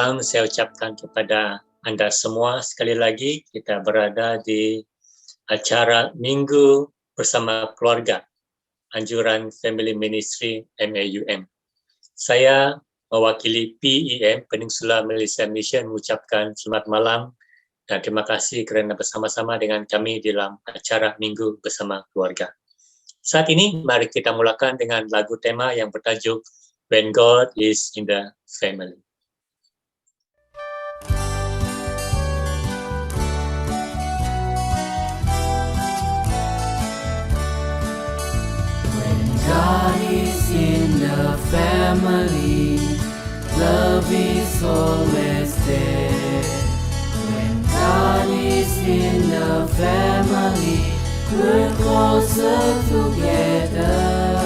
malam saya ucapkan kepada Anda semua sekali lagi kita berada di acara Minggu bersama keluarga, anjuran Family Ministry MAUM. Saya mewakili PEM, Peninsula Malaysia Mission, mengucapkan selamat malam dan terima kasih kerana bersama-sama dengan kami dalam acara Minggu bersama keluarga. Saat ini, mari kita mulakan dengan lagu tema yang bertajuk When God is in the Family. God is in the family, love is always there. When God is in the family, we're closer together.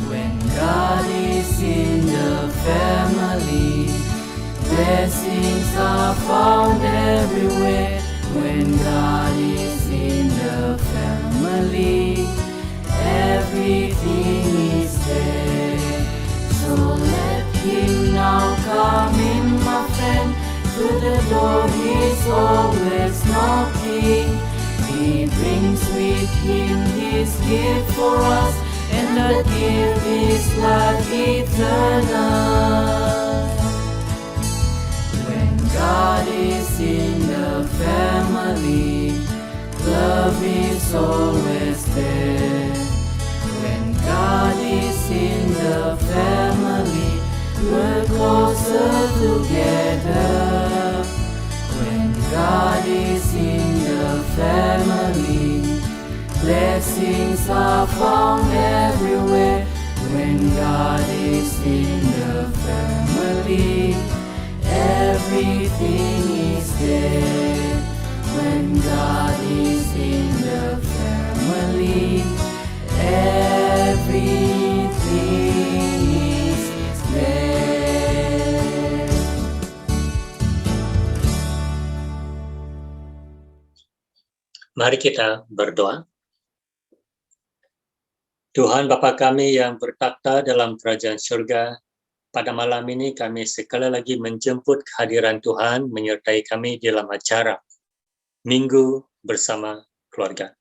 When God is in the family, blessings are found everywhere. When God is in the family, everything is there. So let him now come in, my friend. To the door he's always knocking. He brings with him his gift for us, and the gift is life eternal. When God is in the family, love is always there. When God is in the family, we're closer together. When God is in the family, blessings are found everywhere. When God is in the family, everything is there. When God is in the family, everything is there. Mari kita berdoa. Tuhan Bapa kami yang bertakhta dalam kerajaan syurga, pada malam ini kami sekali lagi menjemput kehadiran Tuhan menyertai kami dalam acara Minggu bersama keluarga.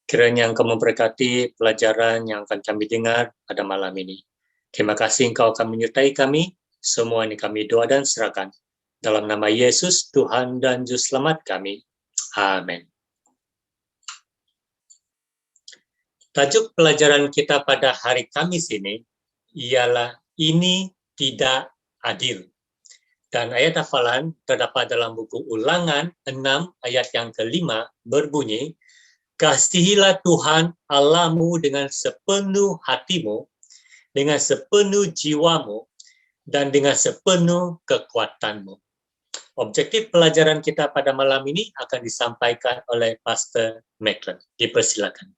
Kiranya Engkau memberkati pelajaran yang akan kami dengar pada malam ini. Terima kasih Engkau akan menyertai kami. Semua ini kami doa dan serahkan. Dalam nama Yesus, Tuhan dan Juru Selamat kami. Amin. Tajuk pelajaran kita pada hari Kamis ini ialah ini tidak adil. Dan ayat hafalan terdapat dalam buku Ulangan 6 ayat yang ke-5 berbunyi, kasihilah Tuhan Allahmu dengan sepenuh hatimu, dengan sepenuh jiwamu, dan dengan sepenuh kekuatanmu. Objektif pelajaran kita pada malam ini akan disampaikan oleh Pastor Macklin. Dipersilakan.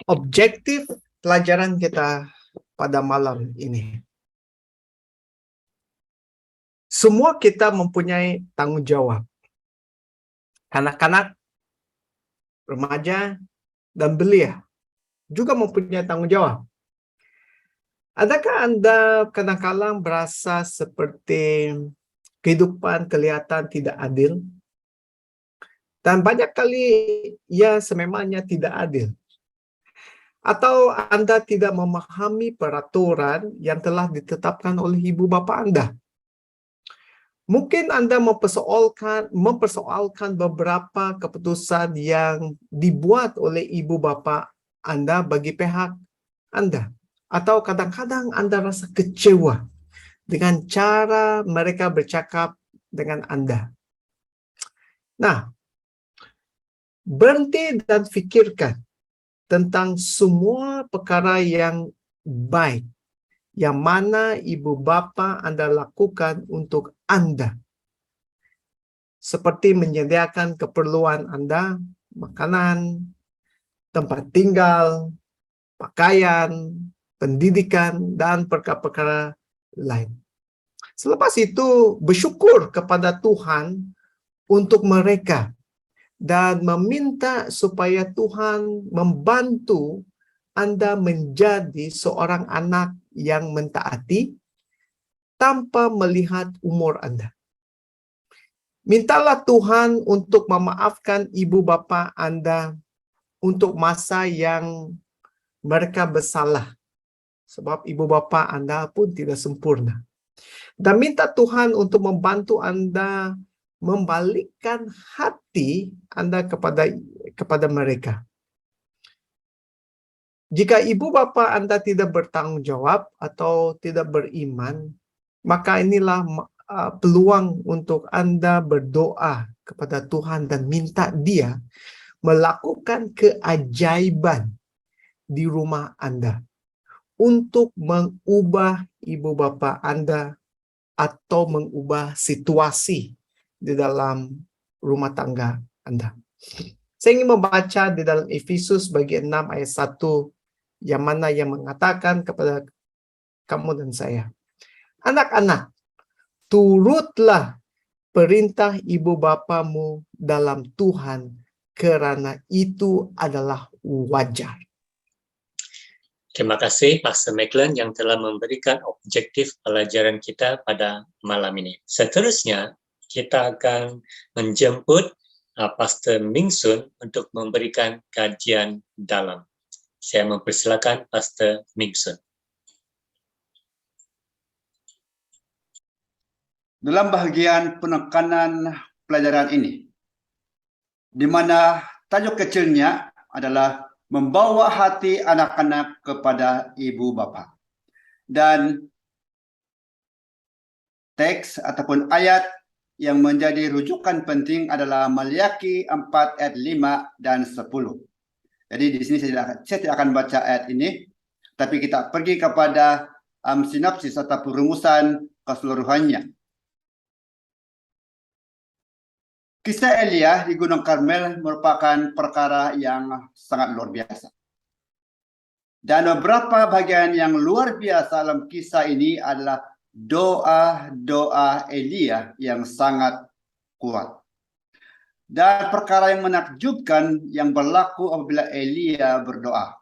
Objektif pelajaran kita pada malam ini. Semua kita mempunyai tanggung jawab. Anak-anak, remaja, dan belia juga mempunyai tanggung jawab. Adakah Anda kadang-kadang berasa seperti kehidupan kelihatan tidak adil? Dan banyak kali ia sememangnya tidak adil. Atau Anda tidak memahami peraturan yang telah ditetapkan oleh ibu bapa Anda. Mungkin Anda mempersoalkan beberapa keputusan yang dibuat oleh ibu bapa Anda bagi pihak Anda. Atau kadang-kadang Anda rasa kecewa dengan cara mereka bercakap dengan Anda. Nah, berhenti dan fikirkan tentang semua perkara yang baik yang mana ibu bapa Anda lakukan untuk Anda. Seperti menyediakan keperluan Anda, makanan, tempat tinggal, pakaian, pendidikan, dan perkara-perkara lain. Selepas itu, bersyukur kepada Tuhan untuk mereka dan meminta supaya Tuhan membantu Anda menjadi seorang anak yang mentaati tanpa melihat umur Anda. Mintalah Tuhan untuk memaafkan ibu bapa Anda untuk masa yang mereka bersalah. Sebab ibu bapa Anda pun tidak sempurna. Dan minta Tuhan untuk membantu Anda membalikkan hati Anda kepada mereka. Jika ibu bapa Anda tidak bertanggung jawab atau tidak beriman, maka inilah peluang untuk Anda berdoa kepada Tuhan dan minta Dia melakukan keajaiban di rumah Anda untuk mengubah ibu bapa Anda atau mengubah situasi di dalam rumah tangga Anda. Saya ingin membaca di dalam Efesus bagian 6 ayat 1 yang mana yang mengatakan kepada kamu dan saya, anak-anak, turutlah perintah ibu bapamu dalam Tuhan, kerana itu adalah wajar. Terima kasih Pastor Macklin yang telah memberikan objektif pelajaran kita pada malam ini. Seterusnya, kita akan menjemput Pastor Ming Sun untuk memberikan kajian dalam. Saya mempersilakan Pastor Ming Sun. Dalam bahagian penekanan pelajaran ini, di mana tajuk kecilnya adalah membawa hati anak-anak kepada ibu bapa. Dan teks ataupun ayat yang menjadi rujukan penting adalah Maliaki 4 ayat 5 dan 10. Jadi di sini saya tidak akan baca ayat ini, tapi kita pergi kepada sinopsis atau rumusan keseluruhannya. Kisah Elia di Gunung Karmel merupakan perkara yang sangat luar biasa. Dan beberapa bagian yang luar biasa dalam kisah ini adalah doa-doa Elia yang sangat kuat. Dan perkara yang menakjubkan yang berlaku apabila Elia berdoa.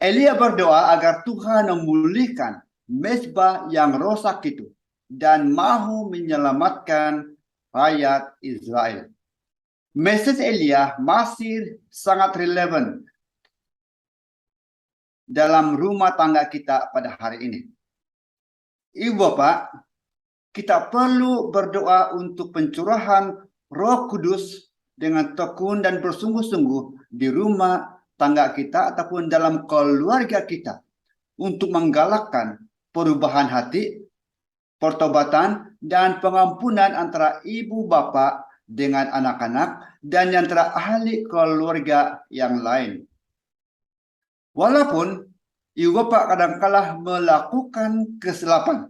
Elia berdoa agar Tuhan memulihkan mezbah yang rosak itu dan mahu menyelamatkan rakyat Israel. Mesej Elia masih sangat relevan dalam rumah tangga kita pada hari ini. Ibu bapak, kita perlu berdoa untuk pencurahan Roh Kudus dengan tekun dan bersungguh-sungguh di rumah tangga kita ataupun dalam keluarga kita untuk menggalakkan perubahan hati, pertobatan dan pengampunan antara ibu bapa dengan anak-anak dan antara ahli keluarga yang lain. Walaupun ibu bapa kadang-kala melakukan kesilapan,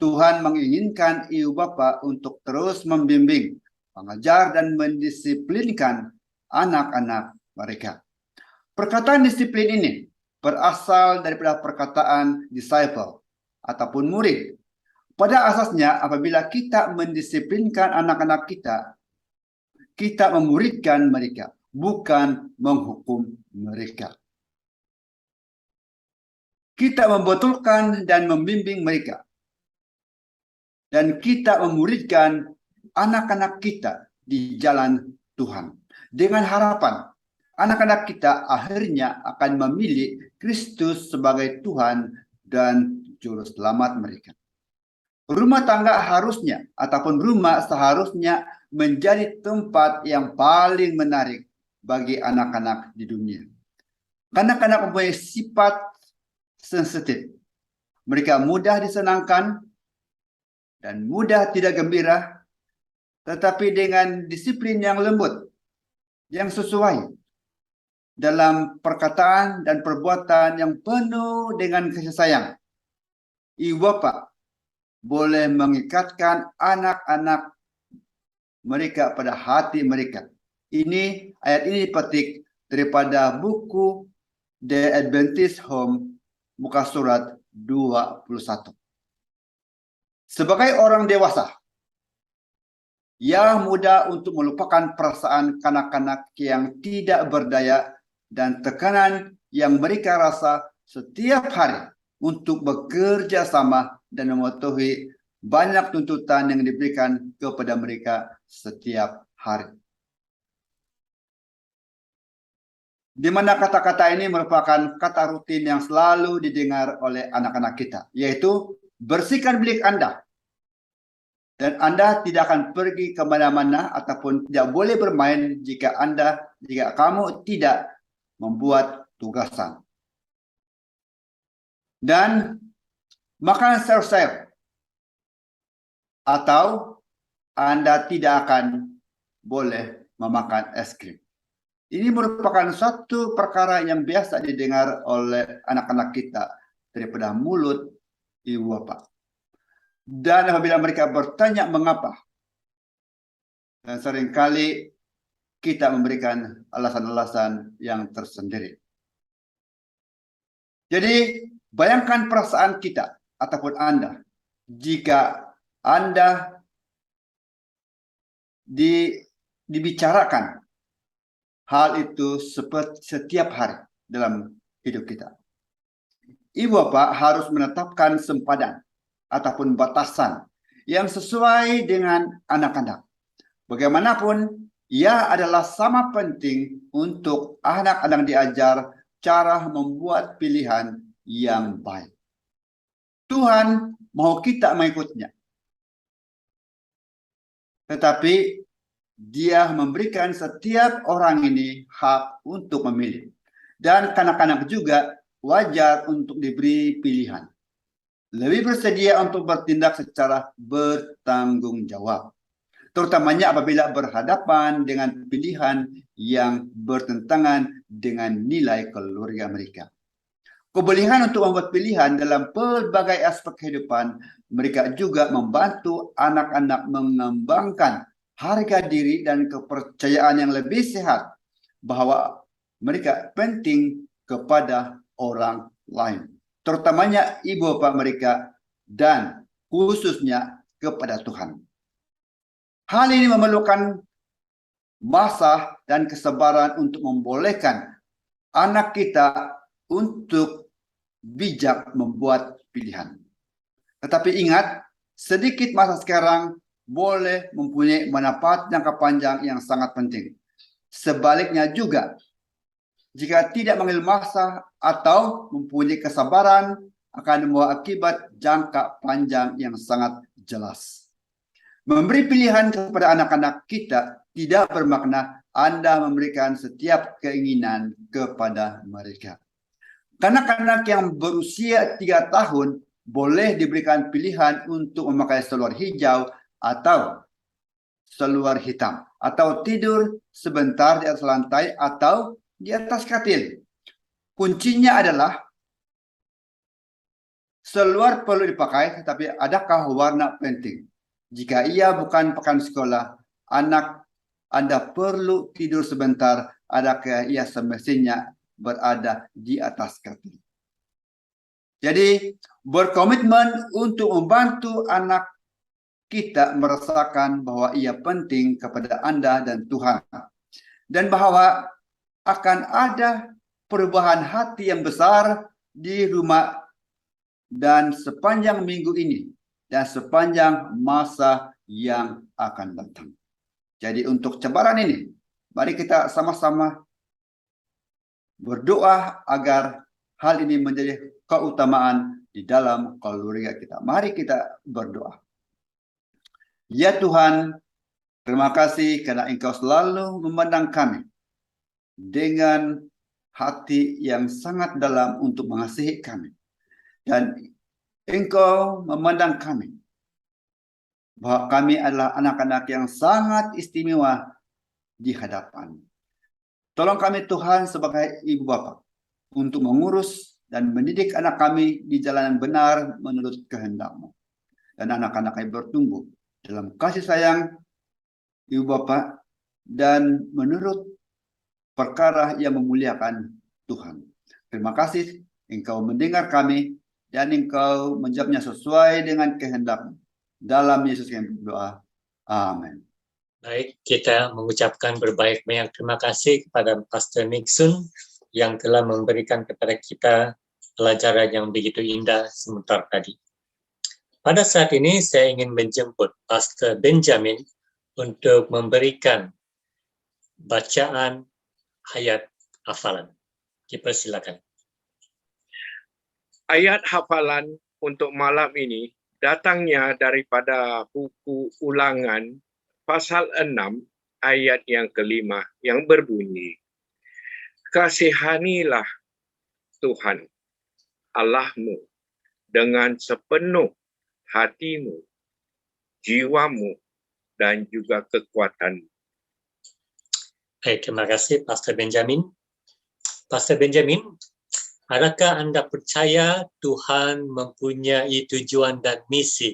Tuhan menginginkan ibu bapa untuk terus membimbing, mengajar dan mendisiplinkan anak-anak mereka. Perkataan disiplin ini berasal daripada perkataan disciple ataupun murid. Pada asasnya, apabila kita mendisiplinkan anak-anak kita, kita memuridkan mereka, bukan menghukum mereka. Kita membetulkan dan membimbing mereka. Dan kita memuridkan anak-anak kita di jalan Tuhan. Dengan harapan, anak-anak kita akhirnya akan memilih Kristus sebagai Tuhan dan Juru Selamat mereka. Rumah tangga harusnya ataupun rumah seharusnya menjadi tempat yang paling menarik bagi anak-anak di dunia. Anak-anak mempunyai sifat sensitif. Mereka mudah disenangkan dan mudah tidak gembira, tetapi dengan disiplin yang lembut, yang sesuai dalam perkataan dan perbuatan yang penuh dengan kasih sayang, ibu bapa boleh mengikatkan anak-anak mereka pada hati mereka. Ayat ini dipetik daripada buku The Adventist Home, muka surat 21. Sebagai orang dewasa, yang mudah untuk melupakan perasaan kanak-kanak yang tidak berdaya dan tekanan yang mereka rasa setiap hari untuk bekerja sama dan mematuhi banyak tuntutan yang diberikan kepada mereka setiap hari. Di mana kata-kata ini merupakan kata rutin yang selalu didengar oleh anak-anak kita, yaitu bersihkan bilik Anda. Dan Anda tidak akan pergi kemana-mana ataupun tidak boleh bermain jika kamu tidak membuat tugasan. Dan makan sayur-sayur. Atau Anda tidak akan boleh memakan es krim. Ini merupakan suatu perkara yang biasa didengar oleh anak-anak kita daripada mulut ibu bapa. Dan apabila mereka bertanya mengapa, dan seringkali kita memberikan alasan-alasan yang tersendiri. Jadi bayangkan perasaan kita ataupun Anda jika Anda dibicarakan hal itu setiap hari dalam hidup kita. Ibu bapak harus menetapkan sempadan ataupun batasan yang sesuai dengan anak-anak. Bagaimanapun, ia adalah sama penting untuk anak-anak diajar cara membuat pilihan yang baik. Tuhan mau kita mengikutnya. Tetapi Dia memberikan setiap orang ini hak untuk memilih. Dan kanak-kanak juga wajar untuk diberi pilihan. Lebih bersedia untuk bertindak secara bertanggung jawab. Terutamanya apabila berhadapan dengan pilihan yang bertentangan dengan nilai keluarga mereka. Kebolehan untuk membuat pilihan dalam pelbagai aspek kehidupan, mereka juga membantu anak-anak mengembangkan harga diri dan kepercayaan yang lebih sehat bahwa mereka penting kepada orang lain, terutamanya ibu bapak mereka dan khususnya kepada Tuhan. Hal ini memerlukan masa dan kesabaran untuk membolehkan anak kita untuk bijak membuat pilihan. Tetapi ingat, sedikit masa sekarang boleh mempunyai manfaat jangka panjang yang sangat penting. Sebaliknya juga, jika tidak mengambil masa atau mempunyai kesabaran, akan membawa akibat jangka panjang yang sangat jelas. Memberi pilihan kepada anak-anak kita tidak bermakna Anda memberikan setiap keinginan kepada mereka. Kanak-kanak yang berusia 3 tahun boleh diberikan pilihan untuk memakai seluar hijau atau seluar hitam, atau tidur sebentar di atas lantai atau di atas katil. Kuncinya adalah seluar perlu dipakai, tetapi adakah warna penting? Jika ia bukan pakaian sekolah, anak Anda perlu tidur sebentar, adakah ia semestinya berada di atas katil? Jadi berkomitmen untuk membantu anak kita merasakan bahwa ia penting kepada Anda dan Tuhan. Dan bahwa akan ada perubahan hati yang besar di rumah dan sepanjang minggu ini. Dan sepanjang masa yang akan datang. Jadi untuk cabaran ini, mari kita sama-sama berdoa agar hal ini menjadi keutamaan di dalam keluarga kita. Mari kita berdoa. Ya Tuhan, terima kasih karena Engkau selalu memandang kami dengan hati yang sangat dalam untuk mengasihi kami. Dan Engkau memandang kami bahwa kami adalah anak-anak yang sangat istimewa di hadapan. Tolong kami Tuhan sebagai ibu bapa untuk mengurus dan mendidik anak kami di jalan yang benar menurut kehendak-Mu. Dan anak-anak kami bertumbuh dalam kasih sayang ibu bapa dan menurut perkara yang memuliakan Tuhan. Terima kasih Engkau mendengar kami dan Engkau menjawabnya sesuai dengan kehendak-Mu. Dalam Yesus kami berdoa. Amin. Baik, kita mengucapkan berbanyak terima kasih kepada Pastor Nixon yang telah memberikan kepada kita pelajaran yang begitu indah sebentar tadi. Pada saat ini saya ingin menjemput Pastor Benjamin untuk memberikan bacaan ayat hafalan. Dipersilakan. Ayat hafalan untuk malam ini datangnya daripada buku Ulangan pasal 6 ayat yang kelima yang berbunyi, kasihanilah Tuhan Allahmu dengan sepenuh hatimu, jiwamu, dan juga kekuatanmu. Baik, terima kasih Pastor Benjamin. Pastor Benjamin, adakah Anda percaya Tuhan mempunyai tujuan dan misi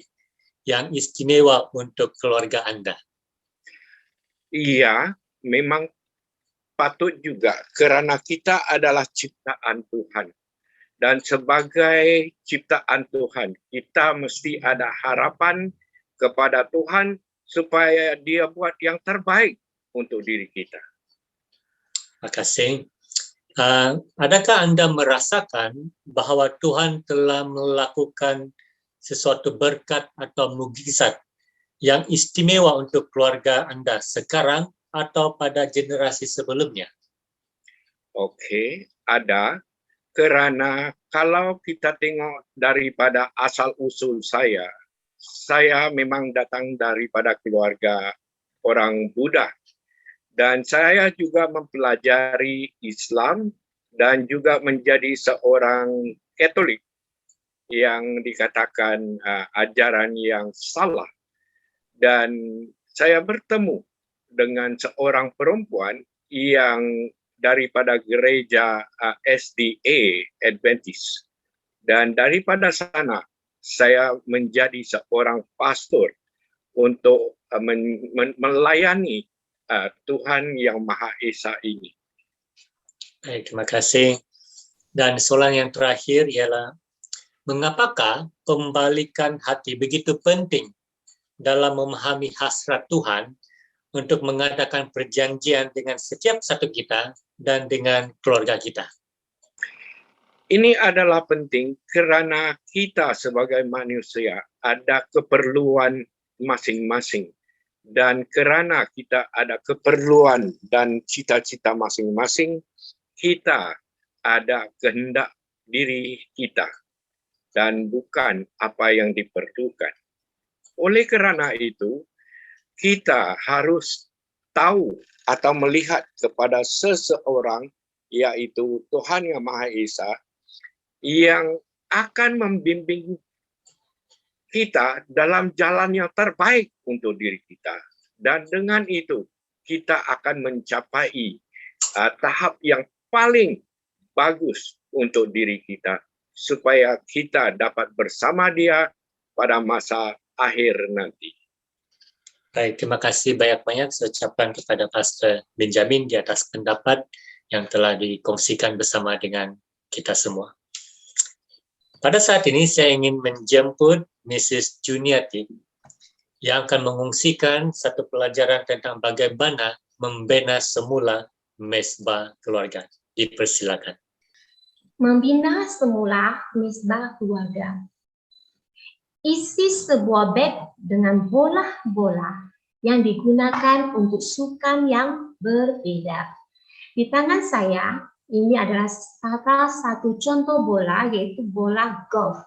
yang istimewa untuk keluarga Anda? Iya, memang patut juga kerana kita adalah ciptaan Tuhan. Dan sebagai ciptaan Tuhan, kita mesti ada harapan kepada Tuhan supaya Dia buat yang terbaik untuk diri kita. Terima kasih. Adakah Anda merasakan bahwa Tuhan telah melakukan sesuatu berkat atau mukjizat yang istimewa untuk keluarga Anda sekarang atau pada generasi sebelumnya? Okey, ada. Kerana kalau kita tengok daripada asal-usul saya memang datang daripada keluarga orang Buddha. Dan saya juga mempelajari Islam dan juga menjadi seorang Katolik yang dikatakan ajaran yang salah. Dan saya bertemu dengan seorang perempuan yang daripada gereja SDA Adventist. Dan daripada sana saya menjadi seorang pastor untuk melayani Tuhan yang Maha Esa ini. Baik, terima kasih. Dan soalan yang terakhir ialah, mengapakah pembalikan hati begitu penting dalam memahami hasrat Tuhan untuk mengadakan perjanjian dengan setiap satu kita dan dengan keluarga kita? Ini adalah penting kerana kita sebagai manusia ada keperluan masing-masing. Dan kerana kita ada keperluan dan cita-cita masing-masing, kita ada kehendak diri kita dan bukan apa yang diperlukan. Oleh kerana itu, kita harus tahu atau melihat kepada seseorang, yaitu Tuhan Yang Maha Esa, yang akan membimbing kita dalam jalan yang terbaik untuk diri kita. Dan dengan itu, kita akan mencapai tahap yang paling bagus untuk diri kita, supaya kita dapat bersama Dia pada masa akhir nanti. Baik, terima kasih banyak-banyak saya ucapkan kepada Pastor Benjamin di atas pendapat yang telah dikongsikan bersama dengan kita semua. Pada saat ini saya ingin menjemput Mrs. Juniati yang akan mengungsikan satu pelajaran tentang bagaimana membina semula mesbah keluarga. Dipersilakan. Membina semula mesbah keluarga. Isi sebuah beg dengan bola-bola yang digunakan untuk sukan yang berbeda. Di tangan saya, ini adalah salah satu contoh bola, yaitu bola golf.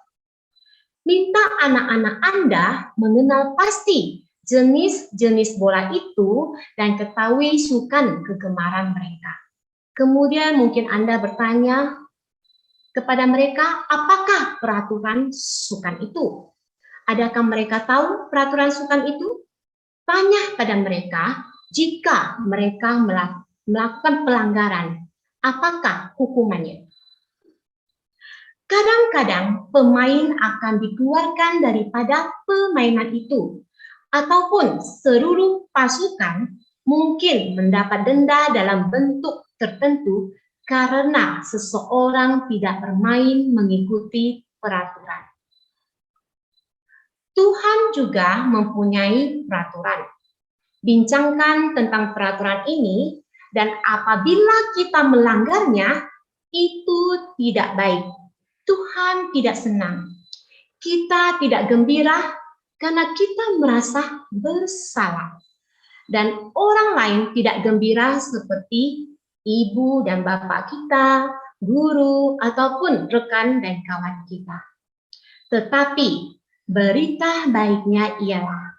Minta anak-anak Anda mengenal pasti jenis-jenis bola itu dan ketahui sukan kegemaran mereka. Kemudian mungkin Anda bertanya kepada mereka, apakah peraturan sukan itu? Adakah mereka tahu peraturan sukan itu? Tanya pada mereka, jika mereka melakukan pelanggaran, apakah hukumannya? Kadang-kadang pemain akan dikeluarkan daripada permainan itu, ataupun seluruh pasukan mungkin mendapat denda dalam bentuk tertentu karena seseorang tidak bermain mengikuti peraturan. Tuhan juga mempunyai peraturan. Bincangkan tentang peraturan ini, dan apabila kita melanggarnya, itu tidak baik. Tuhan tidak senang. Kita tidak gembira karena kita merasa bersalah. Dan orang lain tidak gembira seperti ibu dan bapak kita, guru, ataupun rekan dan kawan kita. Tetapi berita baiknya ialah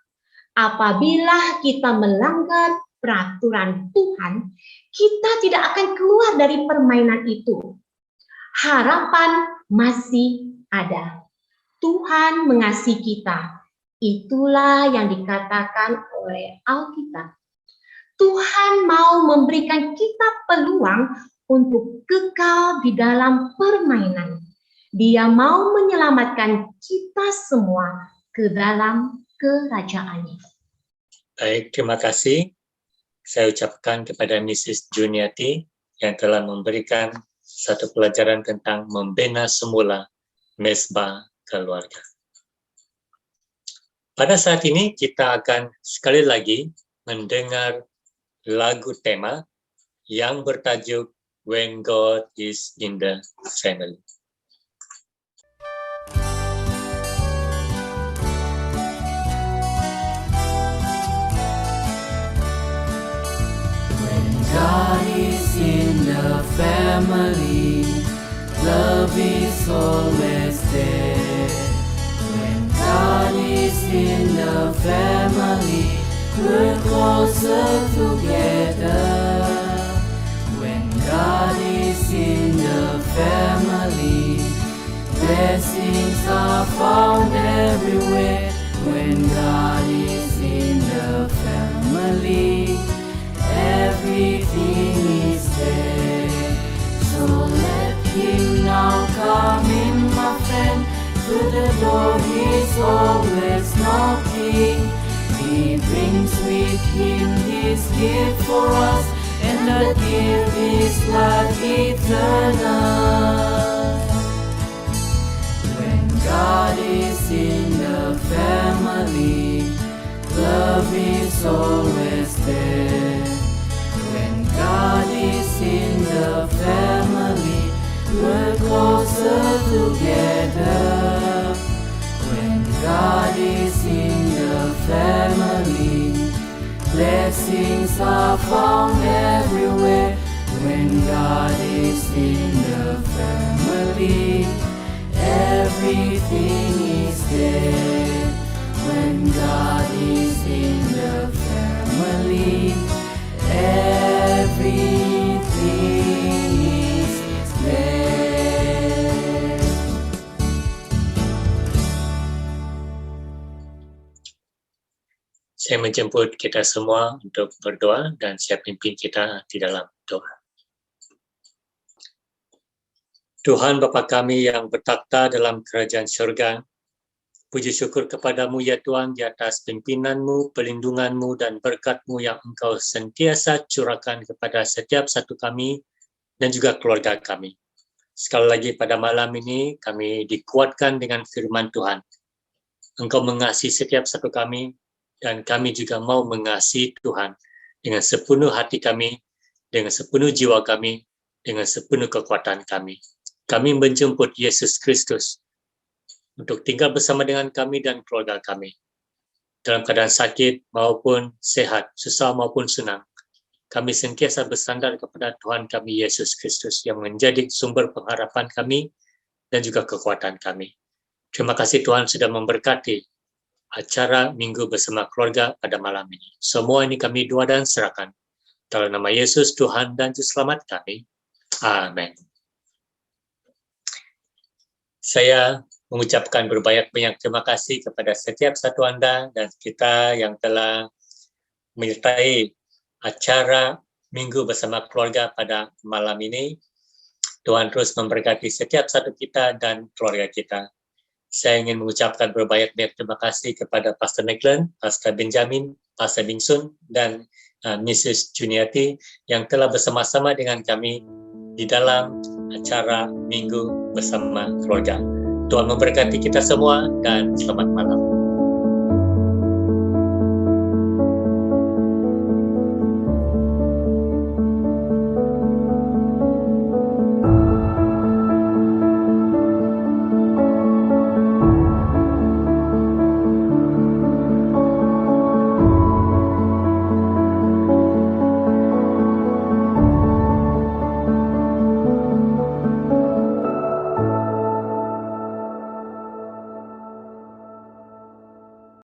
apabila kita melanggar peraturan Tuhan, kita tidak akan keluar dari permainan itu. Harapan masih ada. Tuhan mengasihi kita. Itulah yang dikatakan oleh Alkitab. Tuhan mau memberikan kita peluang untuk kekal di dalam permainan. Dia mau menyelamatkan kita semua ke dalam kerajaan-Nya. Baik, terima kasih. Saya ucapkan kepada Mrs. Juniati yang telah memberikan satu pelajaran tentang membina semula mesbah keluarga. Pada saat ini kita akan sekali lagi mendengar lagu tema yang bertajuk When God is in the Family. When God is in the family, love is always there. When God is in the family, we're closer together. When God is in the family, blessings are found everywhere. When God is in the family, everything is there. So let Him now come in, my friend. To the door He's always knocking. He brings with Him His gift for us, and the gift is life eternal. When God is in the family, love is always there. When God is in the family, we're closer together. When God is in the family, blessings are found everywhere. When God is in the family, everything is there. When God is in the family, everything is there. Saya menjemput kita semua untuk berdoa dan saya pimpin kita di dalam doa. Tuhan Bapa kami yang bertakhta dalam kerajaan surga, puji syukur kepadamu ya Tuhan di atas pimpinanmu, pelindunganmu, dan berkatmu yang Engkau sentiasa curahkan kepada setiap satu kami dan juga keluarga kami. Sekali lagi pada malam ini kami dikuatkan dengan firman Tuhan. Engkau mengasihi setiap satu kami, dan kami juga mau mengasihi Tuhan dengan sepenuh hati kami, dengan sepenuh jiwa kami, dengan sepenuh kekuatan kami. Kami menjemput Yesus Kristus untuk tinggal bersama dengan kami dan keluarga kami. Dalam keadaan sakit maupun sehat, susah maupun senang, kami sentiasa bersandar kepada Tuhan kami Yesus Kristus yang menjadi sumber pengharapan kami dan juga kekuatan kami. Terima kasih Tuhan sudah memberkati acara Minggu Bersama Keluarga pada malam ini. Semua ini kami doa dan serahkan. Dalam nama Yesus, Tuhan dan Juru Selamat kami. Amin. Saya mengucapkan berbanyak-banyak terima kasih kepada setiap satu Anda dan kita yang telah menyertai acara Minggu Bersama Keluarga pada malam ini. Tuhan terus memberkati setiap satu kita dan keluarga kita. Saya ingin mengucapkan berbanyak-banyak terima kasih kepada Pastor Nicklen, Pastor Benjamin, Pastor Bingsun, dan Mrs. Juniati yang telah bersama-sama dengan kami di dalam acara Minggu Bersama Keluarga. Tuhan memberkati kita semua dan selamat malam.